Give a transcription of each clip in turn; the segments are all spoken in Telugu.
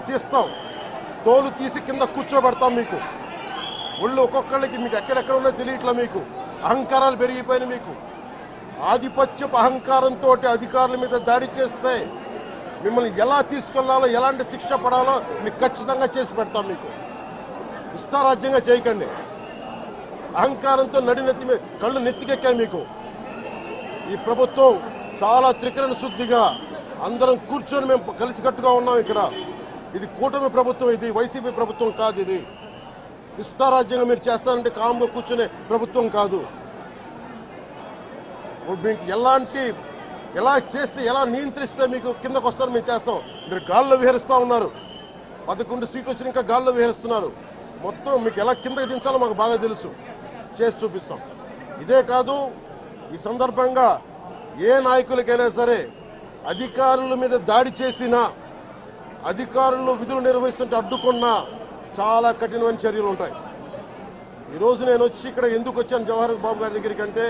తీస్తాం, తోలు తీసి కింద కూర్చోబెడతాం. మీకు ఒళ్ళు ఒక్కొక్కళ్ళకి మీకు ఎక్కడెక్కడ ఉన్నో తెలియట్లా. మీకు అహంకారాలు పెరిగిపోయిన, మీకు ఆధిపత్యపు అహంకారంతో అధికారుల మీద దాడి చేస్తే మిమ్మల్ని ఎలా తీసుకెళ్లాలో, ఎలాంటి శిక్ష పడాలో మీకు ఖచ్చితంగా చేసి పెడతాం. మీకు ఇష్టారాజ్యంగా చేయకండి. అహంకారంతో నడినెత్తి మీద కళ్ళు నెత్తికెక్కాయి. మీకు ఈ ప్రభుత్వం చాలా త్రికరణ శుద్ధిగా అందరం కూర్చొని మేము కలిసికట్టుగా ఉన్నాం. ఇక్కడ ఇది కూటమి ప్రభుత్వం, ఇది వైసీపీ ప్రభుత్వం కాదు. ఇది ఇష్టారాజ్యంగా మీరు చేస్తారంటే కామ్గా కూర్చునే ప్రభుత్వం కాదు. మీకు ఎలా చేస్తే, ఎలా నియంత్రిస్తే మీకు కిందకు వస్తారో మేము చేస్తాం. మీరు గాల్లో విహరిస్తూ ఉన్నారు. 11 సీట్లు వచ్చిన ఇంకా గాల్లో విహరిస్తున్నారు. మొత్తం మీకు ఎలా కిందకి దించాలో మాకు బాగా తెలుసు, చేసి చూపిస్తాం. ఇదే కాదు, ఈ సందర్భంగా ఏ నాయకులకైనా సరే అధికారుల మీద దాడి చేసినా, అధికారులు విధులు నిర్వహిస్తుంటే అడ్డుకున్నా చాలా కఠినమైన చర్యలు ఉంటాయి. ఈరోజు నేను వచ్చి ఇక్కడ ఎందుకు వచ్చాను జవహర్ బాబు గారి దగ్గరికి అంటే,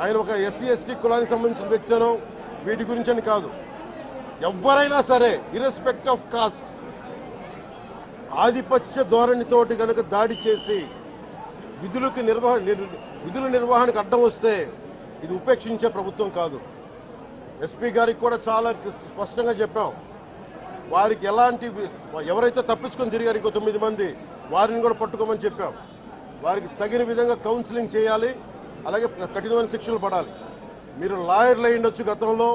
ఆయన ఒక ఎస్సీ ఎస్టీ కులానికి సంబంధించిన వ్యక్తినో వీటి గురించి అని కాదు. ఎవరైనా సరే ఇర్రెస్పెక్ట్ ఆఫ్ కాస్ట్ ఆధిపత్య ధోరణితోటి కనుక దాడి చేసి విధుల నిర్వహణకు అడ్డం వస్తే ఇది ఉపేక్షించే ప్రభుత్వం కాదు. ఎస్పీ గారికి కూడా చాలా స్పష్టంగా చెప్పాం. వారికి ఎవరైతే తప్పించుకొని తిరిగారు ఇంకో 9 మంది, వారిని కూడా పట్టుకోమని చెప్పాం. వారికి తగిన విధంగా కౌన్సిలింగ్ చేయాలి, అలాగే కఠినమైన శిక్షలు పడాలి. మీరు లాయర్లు అయి ఉండొచ్చు గతంలో,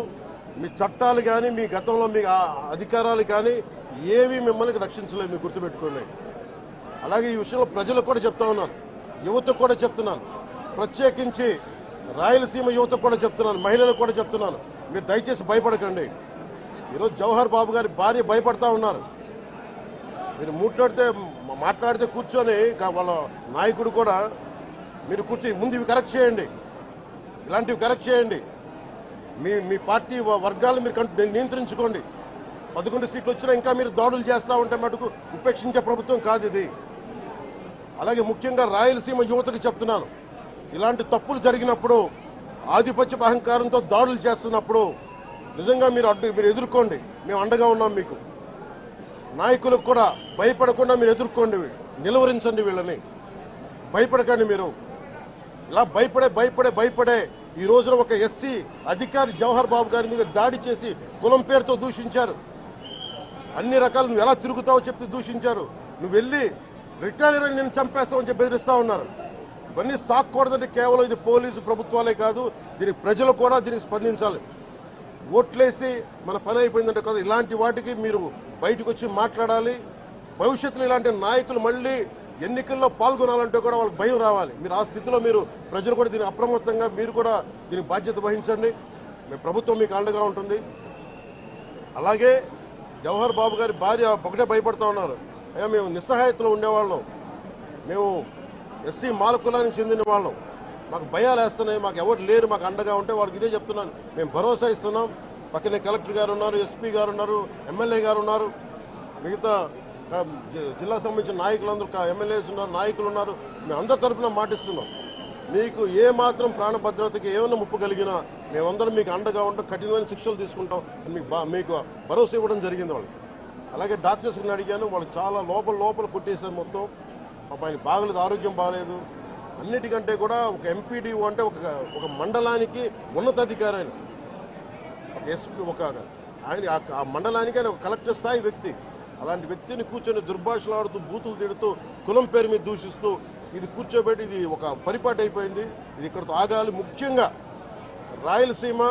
మీ చట్టాలు కానీ, మీ గతంలో మీ అధికారాలు కానీ ఏవి మిమ్మల్ని రక్షించలేవు, మీరు గుర్తుపెట్టుకోండి. అలాగే ఈ విషయంలో ప్రజలకు కూడా చెప్తా ఉన్నాను, యువతకు కూడా చెప్తున్నాను, ప్రత్యేకించి రాయలసీమ యువతకు కూడా చెప్తున్నాను, మహిళలకు కూడా చెప్తున్నాను, మీరు దయచేసి భయపడకండి. ఈరోజు జవహర్ బాబు గారి భార్య భయపడతా ఉన్నారు. మీరు మాట్లాడితే కూర్చొని వాళ్ళ నాయకుడు కూడా మీరు కూర్చొని ముందు ఇవి కరెక్ట్ చేయండి, ఇలాంటివి కరెక్ట్ చేయండి, మీ పార్టీ వర్గాలను మీరు నియంత్రించుకోండి. 11 సీట్లు వచ్చినా ఇంకా మీరు దాడులు చేస్తూ ఉంటే మటుకు ఉపేక్షించే ప్రభుత్వం కాదు ఇది. అలాగే ముఖ్యంగా రాయలసీమ యువతకు చెప్తున్నాను, ఇలాంటి తప్పులు జరిగినప్పుడు, ఆధిపత్య అహంకారంతో దాడులు చేస్తున్నప్పుడు నిజంగా మీరు ఎదుర్కోండి, మేము అండగా ఉన్నాం మీకు. నాయకులకు కూడా భయపడకుండా మీరు ఎదుర్కోండి, నిలువరించండి వీళ్ళని, భయపడకండి. మీరు ఇలా భయపడే ఈ రోజున ఒక ఎస్సీ అధికారి జవహర్ బాబు గారి మీద దాడి చేసి కులం పేరుతో దూషించారు. అన్ని రకాలు నువ్వు ఎలా తిరుగుతావో చెప్పి దూషించారు. నువ్వు వెళ్ళి రిటైర్ అని నేను చంపేస్తావని చెప్పి బెదిరిస్తా ఉన్నారు. ఇవన్నీ సాక్కూడదంటే కేవలం ఇది పోలీసు ప్రభుత్వాలే కాదు, దీనికి ప్రజలు కూడా దీనికి స్పందించాలి. ఓట్లేసి మన పని అయిపోయిందంటే కాదు, ఇలాంటి వాటికి మీరు బయటకు వచ్చి మాట్లాడాలి. భవిష్యత్తులో ఇలాంటి నాయకులు మళ్ళీ ఎన్నికల్లో పాల్గొనాలంటే కూడా వాళ్ళకి భయం రావాలి. మీరు ఆ స్థితిలో ప్రజలు కూడా దీనికి అప్రమత్తంగా మీరు కూడా దీనికి బాధ్యత వహించండి. ప్రభుత్వం మీకు అండగా ఉంటుంది. అలాగే జవహర్ బాబు గారి భార్య ఒకటే భయపడుతూ ఉన్నారు, అయ్యా మేము నిస్సహాయతలో ఉండేవాళ్ళం, మేము ఎస్సీ మాల కులానికి చెందిన వాళ్ళం, మాకు భయాలు వేస్తున్నాయి, మాకు ఎవరు లేరు మాకు అండగా ఉంటే వాళ్ళకి ఇదే చెప్తున్నాను. మేము భరోసా ఇస్తున్నాం. పక్కనే కలెక్టర్ గారు ఉన్నారు, ఎస్పీ గారు ఉన్నారు, ఎమ్మెల్యే గారు ఉన్నారు, మిగతా జిల్లా సంబంధించిన నాయకులందరూ, ఎమ్మెల్యేస్ ఉన్నారు, నాయకులు ఉన్నారు. మేము అందరి తరఫున మాటిస్తున్నాం, మీకు ఏ మాత్రం ప్రాణభద్రతకి ఏమైనా ముప్పు కలిగినా మేమందరం మీకు అండగా ఉంటాం, కఠినమైన శిక్షలు తీసుకుంటాం అని మీకు భరోసా ఇవ్వడం జరిగింది వాళ్ళు. అలాగే డాక్టర్స్ని అడిగాను, వాళ్ళు చాలా లోపల కొట్టేశారు మొత్తం. ఆయన బాగలేదు, ఆరోగ్యం బాగలేదు. అన్నిటికంటే కూడా ఒక ఎంపీడీఓ అంటే ఒక మండలానికి ఉన్నతాధికారి, ఆయన ఒక ఎస్పీ, ఆయన ఆ మండలానికి ఆయన ఒక కలెక్టర్ స్థాయి వ్యక్తి. అలాంటి వ్యక్తిని కూర్చొని దుర్భాషలాడుతూ, బూతులు తిడుతూ, కులం పేరు మీద దూషిస్తూ ఇది కూర్చోబెట్టి ఇది ఒక పరిపాటి అయిపోయింది. ఇది ఇక్కడతో ఆగాలి. ముఖ్యంగా రాయలసీమ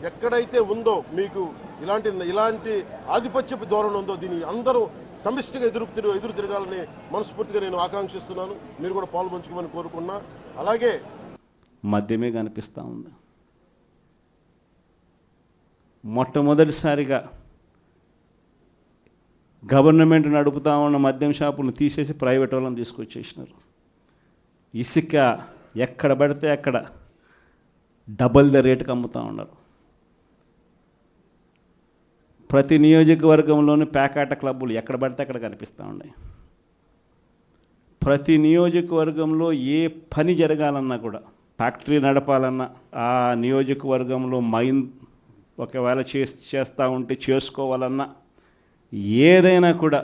ఎక్కడైతే ఉందో మీకు ఇలాంటి ఆధిపత్యపు ధోరణి ఉందో దీన్ని అందరూ సమిష్టిగా ఎదురు తిరగాలని మనస్ఫూర్తిగా నేను ఆకాంక్షిస్తున్నాను. మీరు కూడా పాల్పంచుకోమని కోరుకున్నా. అలాగే మద్యమే కనిపిస్తూ ఉంది. మొట్టమొదటిసారిగా గవర్నమెంట్ నడుపుతా ఉన్న మద్యం షాపులను తీసేసి ప్రైవేట్ వాళ్ళని తీసుకొచ్చేసినారు. ఇసుక ఎక్కడ పడితే అక్కడ డబల్ ద రేటుకి అమ్ముతూ ఉన్నారు. ప్రతి నియోజకవర్గంలోని పేకాట క్లబ్బులు ఎక్కడ పడితే అక్కడ కనిపిస్తూ ఉన్నాయి. ప్రతి నియోజకవర్గంలో ఏ పని జరగాలన్నా కూడా, ఫ్యాక్టరీ నడపాలన్నా, ఆ నియోజకవర్గంలో మైన్ ఒకవేళ చేస్తూ ఉంటే చేసుకోవాలన్నా ఏదైనా కూడా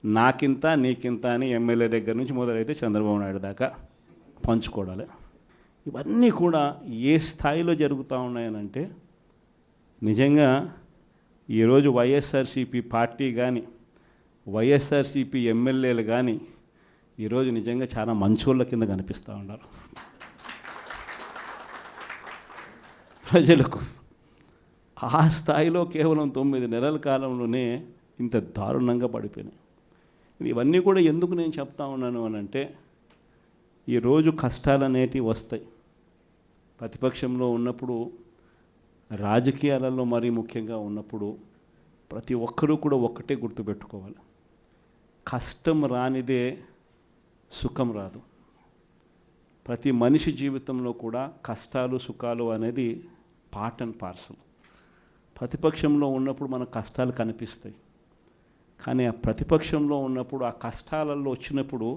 నాకింత నీకింత అని ఎమ్మెల్యే దగ్గర నుంచి మొదలైతే చంద్రబాబు నాయుడు దాకా పంచుకోవడాలి. ఇవన్నీ కూడా ఏ స్థాయిలో జరుగుతూ ఉన్నాయనంటే నిజంగా ఈరోజు వైఎస్ఆర్సీపీ పార్టీ కానీ వైఎస్ఆర్సీపీ ఎమ్మెల్యేలు కానీ ఈరోజు నిజంగా చాలా మంచోళ్ళ కింద కనిపిస్తూ ఉన్నారు ప్రజలకు. ఆ స్థాయిలో కేవలం 9 నెలల కాలంలోనే ఇంత దారుణంగా పడిపోయినాయి. ఇవన్నీ కూడా ఎందుకు నేను చెప్తా ఉన్నాను అని అంటే ఈరోజు కష్టాలు అనేటివి వస్తాయి. ప్రతిపక్షంలో ఉన్నప్పుడు, రాజకీయాలలో మరీ ముఖ్యంగా ఉన్నప్పుడు ప్రతి ఒక్కరూ కూడా ఒక్కటే గుర్తుపెట్టుకోవాలి, కష్టం రానిదే సుఖం రాదు. ప్రతి మనిషి జీవితంలో కూడా కష్టాలు సుఖాలు అనేది పార్ట్ అండ్ పార్సల్. ప్రతిపక్షంలో ఉన్నప్పుడు మన కష్టాలు కనిపిస్తాయి, కానీ ఆ ప్రతిపక్షంలో ఉన్నప్పుడు ఆ కష్టాలలో వచ్చినప్పుడు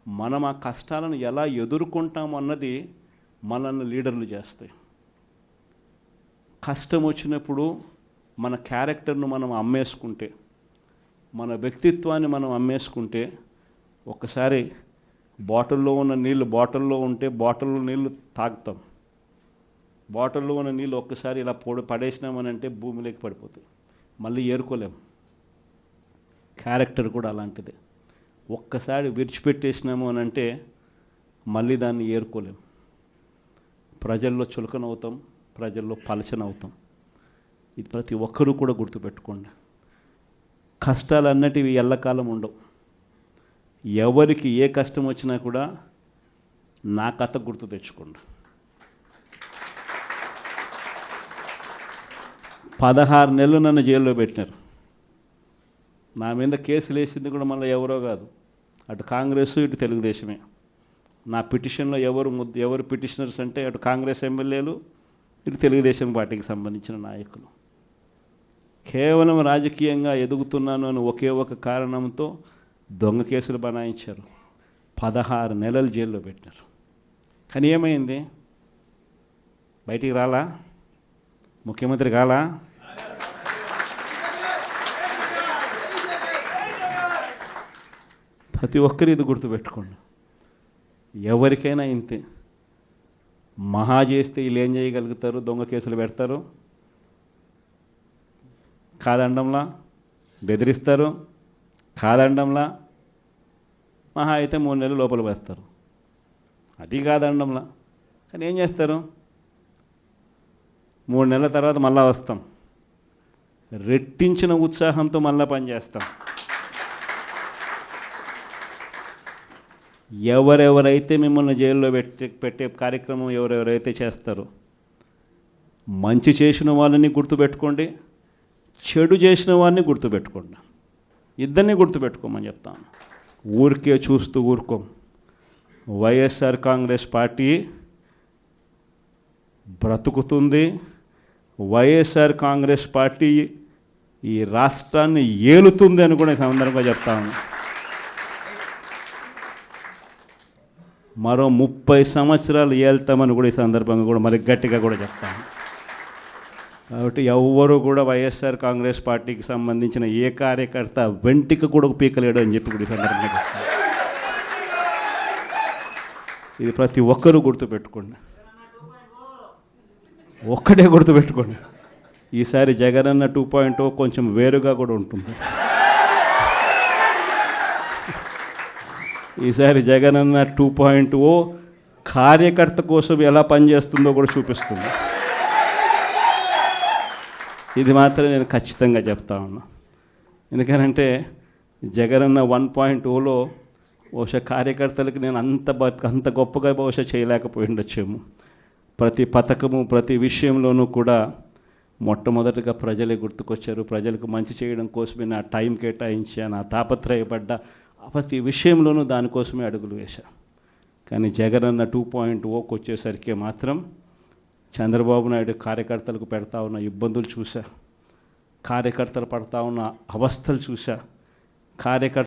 మనం ఆ కష్టాలను ఎలా ఎదుర్కొంటాం అన్నది మనల్ని లీడర్లు చేస్తాయి. కష్టం వచ్చినప్పుడు మన క్యారెక్టర్ను మనం అమ్మేసుకుంటే, మన వ్యక్తిత్వాన్ని మనం అమ్మేసుకుంటే, ఒకసారి బాటిల్లో ఉన్న నీళ్ళు బాటిల్లో ఉంటే బాటిల్లో నీళ్ళు తాగుతాం, బాటిల్లో ఉన్న నీళ్ళు ఒక్కసారి ఇలా పడేసినామనంటే భూమిలోకి పడిపోతాయి, మళ్ళీ ఏరుకోలేం. క్యారెక్టర్ కూడా అలాంటిదే. ఒక్కసారి విడిచిపెట్టేసినాము అని అంటే మళ్ళీ దాన్ని ఏరుకోలేం. ప్రజల్లో చులకనవుతాం, ప్రజల్లో పలచనవుతాం. ఇది ప్రతి ఒక్కరూ కూడా గుర్తుపెట్టుకోండి. కష్టాలు అన్నటివి ఎల్లకాలం ఉండవు. ఎవరికి ఏ కష్టం వచ్చినా కూడా నా కథ గుర్తు తెచ్చుకోండి. 16 నెలలు నన్ను జైల్లో పెట్టినారు. నా మీద కేసులు వేసింది కూడా మళ్ళీ ఎవరో కాదు, అటు కాంగ్రెస్ ఇటు తెలుగుదేశమే. నా పిటిషన్లో ఎవరు పిటిషనర్స్ అంటే అటు కాంగ్రెస్ ఎమ్మెల్యేలు, ఇటు తెలుగుదేశం పార్టీకి సంబంధించిన నాయకులు. కేవలం రాజకీయంగా ఎదుగుతున్నాను అని ఒకే ఒక కారణంతో దొంగ కేసులు బనాయించారు. 16 నెలలు జైల్లో పెట్టినారు. కానీ ఏమైంది? బయటికి రాలా? ముఖ్యమంత్రి కాలా? ప్రతి ఒక్కరు ఇది గుర్తుపెట్టుకోండి. ఎవరికైనా ఇంతే. మహా చేస్తే వీళ్ళు ఏం చేయగలుగుతారు? దొంగ కేసులు పెడతారు, కాదండంలా బెదిరిస్తారు, కాదండంలా మహా అయితే 3 నెలలు లోపల వేస్తారు, అది కాదండంలా. కానీ ఏం చేస్తారు? 3 నెలల తర్వాత మళ్ళా వస్తాం, రెట్టించిన ఉత్సాహంతో మళ్ళా పనిచేస్తాం. ఎవరెవరైతే మిమ్మల్ని జైల్లో పెట్టే కార్యక్రమం ఎవరెవరైతే చేస్తారో, మంచి చేసిన వాళ్ళని గుర్తుపెట్టుకోండి, చెడు చేసిన వాడిని గుర్తుపెట్టుకోండి. ఇద్దరిని గుర్తుపెట్టుకోమని చెప్తాను. ఊరికే చూస్తూ ఊరుకోం. వైఎస్ఆర్ కాంగ్రెస్ పార్టీ బ్రతుకుతుంది. వైఎస్ఆర్ కాంగ్రెస్ పార్టీ ఈ రాష్ట్రాన్ని ఏలుతుంది అని కూడా ఈ సందర్భంగా చెప్తాను. మరో 30 సంవత్సరాలు ఏళ్తామని కూడా ఈ సందర్భంగా కూడా మరి గట్టిగా కూడా చెప్తాను. కాబట్టి ఎవ్వరూ కూడా వైఎస్ఆర్ కాంగ్రెస్ పార్టీకి సంబంధించిన ఏ కార్యకర్త వెంటికి కూడా పీకలేడు అని చెప్పి కూడా ఈ సందర్భంగా చెప్తాను. ఇది ప్రతి ఒక్కరూ గుర్తుపెట్టుకోండి. ఒక్కటే గుర్తుపెట్టుకోండి, ఈసారి జగనన్న 2.0 కొంచెం వేరుగా కూడా ఉంటుంది. ఈసారి జగనన్న 2.0 కార్యకర్త కోసం ఎలా పనిచేస్తుందో కూడా చూపిస్తుంది. ఇది మాత్రం నేను ఖచ్చితంగా చెప్తా ఉన్నా. ఎందుకనంటే జగనన్న 1.0లో బహుశా కార్యకర్తలకు నేను అంత గొప్పగా బహుశా చేయలేకపోయి ఉండొచ్చేమో. ప్రతి పథకము ప్రతి విషయంలోనూ కూడా మొట్టమొదటిగా ప్రజలే గుర్తుకొచ్చారు. ప్రజలకు మంచి చేయడం కోసమే నా టైం కేటాయించా, నా తాపత్రయపడ్డా, ప్రతి విషయంలోనూ దానికోసమే అడుగులు వేశా. కానీ జగనన్న 2.0కి వచ్చేసరికి మాత్రం చంద్రబాబు నాయుడు కార్యకర్తలకు పెడతా ఉన్న ఇబ్బందులు చూసా, కార్యకర్తలు పడతా ఉన్న అవస్థలు చూసా, కార్యకర్త